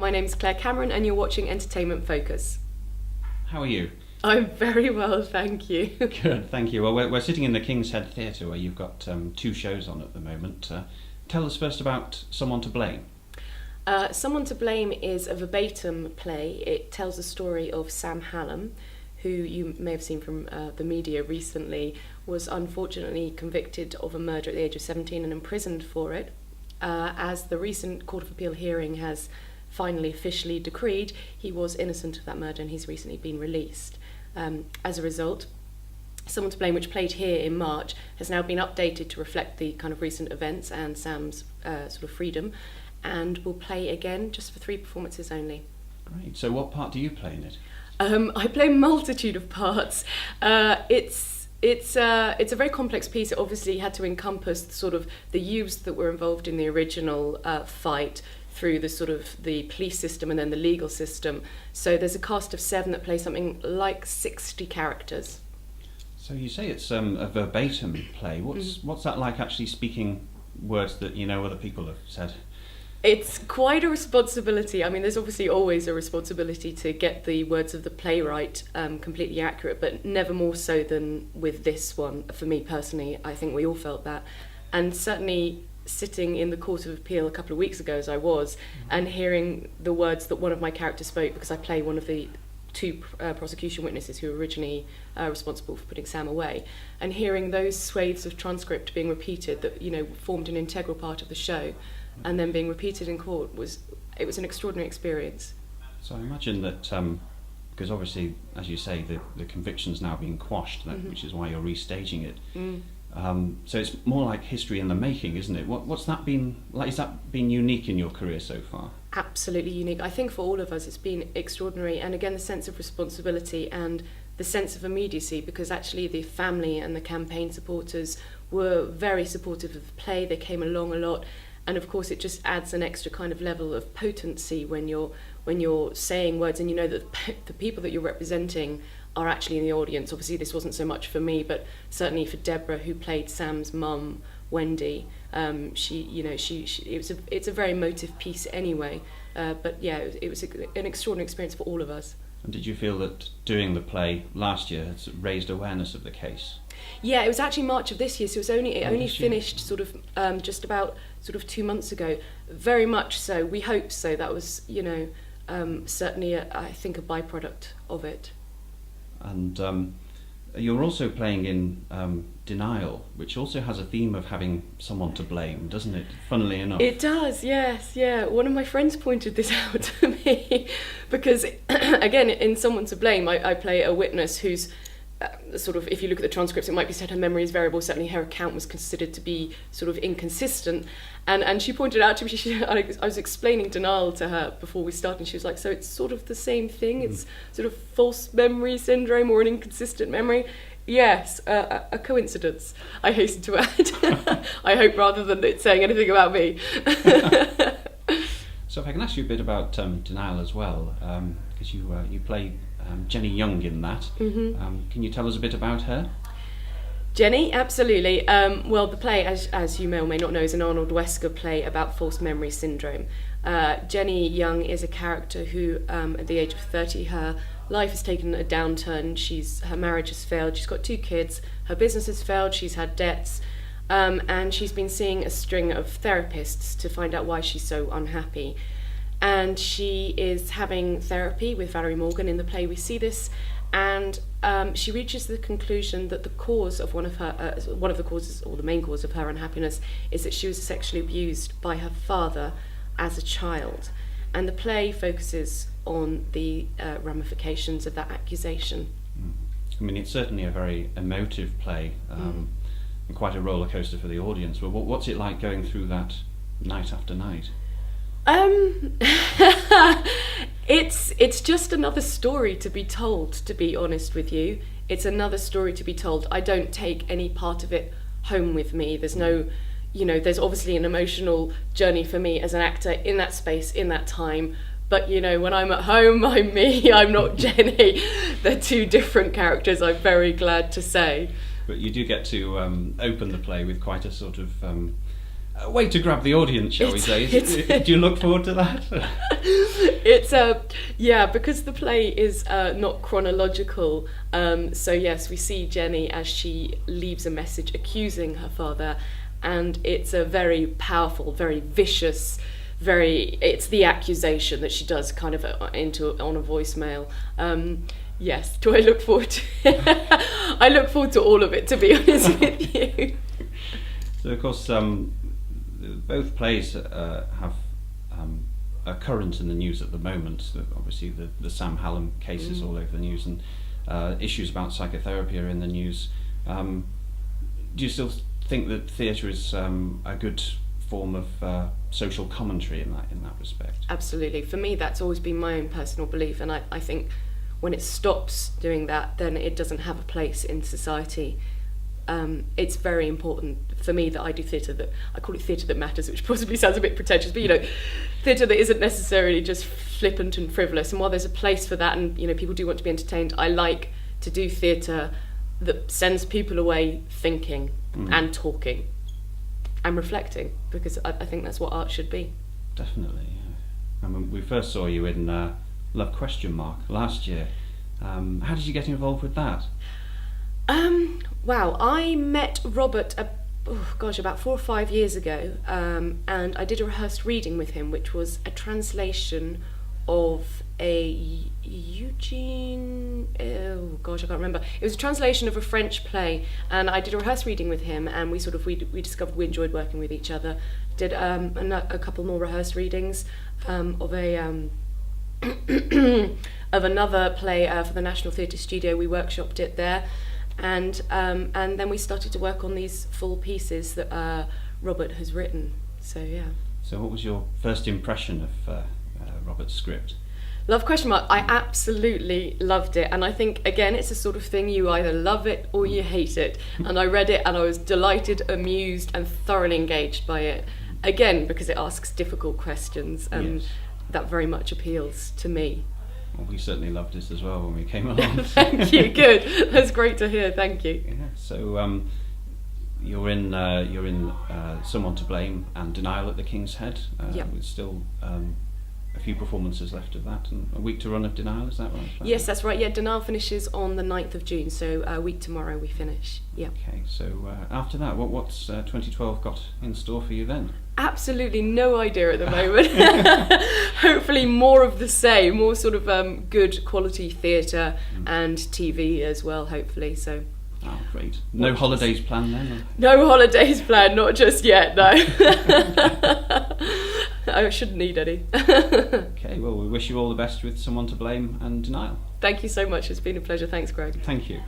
My name's Clare Cameron and you're watching Entertainment Focus. How are you? I'm very well, thank you. Good, thank you. Well, we're sitting in the King's Head Theatre where you've got two shows on at the moment. Tell us first about Someone to Blame. Someone to Blame is a verbatim play. It tells the story of Sam Hallam, who you may have seen from the media recently, was unfortunately convicted of a murder at the age of 17 and imprisoned for it. As the recent Court of Appeal hearing has finally officially decreed, he was innocent of that murder and he's recently been released. As a result, Someone to Blame, which played here in March, has now been updated to reflect the kind of recent events and Sam's sort of freedom, and will play again just for 3 performances only. Great. So what part do you play in it? I play a multitude of parts. It's a very complex piece. It obviously had to encompass sort of the youths that were involved in the original fight through the sort of the police system and then the legal system. So there's a cast of 7 that play something like 60 characters. So you say it's a verbatim play. What's that like, actually speaking words that you know other people have said? It's quite a responsibility. I mean, there's obviously always a responsibility to get the words of the playwright completely accurate, but never more so than with this one. For me personally, I think we all felt that. And certainly sitting in the Court of Appeal a couple of weeks ago, as I was, and hearing the words that one of my characters spoke, because I play one of the 2 prosecution witnesses who were originally responsible for putting Sam away, and hearing those swathes of transcript being repeated that, you know, formed an integral part of the show, and then being repeated in court, was an extraordinary experience. So I imagine that, because obviously, as you say, the conviction's now being quashed, which is why you're restaging it. So it's more like history in the making, isn't it? What's that been like? Has that been unique in your career so far? Absolutely unique. I think for all of us it's been extraordinary, and again the sense of responsibility and the sense of immediacy, because actually the family and the campaign supporters were very supportive of the play. They came along a lot, and of course it just adds an extra kind of level of potency when you're saying words and you know that the people that you're representing are actually in the audience. Obviously this wasn't so much for me, but certainly for Deborah, who played Sam's mum, Wendy. It's a very emotive piece anyway. But yeah, it was an extraordinary experience for all of us. And did you feel that doing the play last year has raised awareness of the case? Yeah, it was actually March of this year, so it only finished sort of just about sort of 2 months ago. Very much so. We hope so. That was, certainly I think a byproduct of it. And you're also playing in Denial, which also has a theme of having someone to blame, doesn't it? Funnily enough. It does, yes, yeah. One of my friends pointed this out to me because, again, in Someone to Blame, I play a witness who's sort of, if you look at the transcripts, it might be said her memory is variable. Certainly her account was considered to be sort of inconsistent. And she pointed out to me, I was explaining denial to her before we started, and she was like, so it's sort of the same thing? It's sort of false memory syndrome or an inconsistent memory? Yes, a coincidence, I hasten to add. I hope, rather than it saying anything about me. So if I can ask you a bit about Denial as well, because you play Jenny Young in that. Can you tell us a bit about her? Jenny, absolutely. Well, the play, as you may or may not know, is an Arnold Wesker play about false memory syndrome. Jenny Young is a character who, at the age of 30, her life has taken a downturn. Her marriage has failed. She's got 2 kids. Her business has failed. She's had debts. And she's been seeing a string of therapists to find out why she's so unhappy. And she is having therapy with Valerie Morgan. In the play we see this, and she reaches the conclusion that the cause of one of the causes, or the main cause of her unhappiness, is that she was sexually abused by her father as a child. And the play focuses on the ramifications of that accusation. I mean, it's certainly a very emotive play, and quite a roller coaster for the audience. But what's it like going through that night after night? It's just another story to be told, to be honest with you. It's another story to be told. I don't take any part of it home with me. There's no, there's obviously an emotional journey for me as an actor in that space, in that time. But, when I'm at home, I'm me, I'm not Jenny. They're 2 different characters, I'm very glad to say. But you do get to open the play with quite a sort of a way to grab the audience, shall we say? Do you look forward to that? It's because the play is not chronological. So yes, we see Jenny as she leaves a message accusing her father, and it's a very powerful, very vicious, it's the accusation that she does kind of on a voicemail. Yes, do I look forward to I look forward to all of it, to be honest with you. So of course, both plays have are current in the news at the moment. Obviously, the Sam Hallam case is all over the news, and issues about psychotherapy are in the news. Do you still think that theatre is a good form of social commentary in that respect? Absolutely. For me, that's always been my own personal belief, and I think when it stops doing that, then it doesn't have a place in society. It's very important for me that I do theatre I call it theatre that matters, which possibly sounds a bit pretentious, but theatre that isn't necessarily just flippant and frivolous. And while there's a place for that, and people do want to be entertained, I like to do theatre that sends people away thinking and talking and reflecting, because I think that's what art should be. Definitely. Yeah. I mean, we first saw you in Love ? Last year. How did you get involved with that? Wow, I met Robert about 4 or 5 years ago, and I did a rehearsed reading with him, which was a translation of a I can't remember. It was a translation of a French play, and I did a rehearsed reading with him, and we discovered we enjoyed working with each other. Did a couple more rehearsed readings of another play for the National Theatre Studio. We workshopped it there, and then we started to work on these full pieces that Robert has written. So yeah. So what was your first impression of Robert's script? Love ? I absolutely loved it, and I think again it's the sort of thing you either love it or you hate it. And I read it and I was delighted, amused, and thoroughly engaged by it. Again, because it asks difficult questions, and that very much appeals to me. Well, we certainly loved it as well when we came along. Thank you. Good. That's great to hear. Thank you. Yeah. So you're in Someone to Blame and Denial at the King's Head. With still a few performances left of that, and a week to run of Denial. Is that right? Yes, that's right. Yeah, Denial finishes on the 9th of June, so a week tomorrow we finish. Yeah. Okay. So after that, what's 2012 got in store for you then? Absolutely no idea at the moment. Hopefully more of the same, more sort of good quality theatre and TV as well, hopefully. So. Oh, great. No holidays planned then? Or? No holidays planned, not just yet, no. I shouldn't need any. Okay, well, we wish you all the best with Someone to Blame and Denial. Thank you so much. It's been a pleasure. Thanks, Greg. Thank you.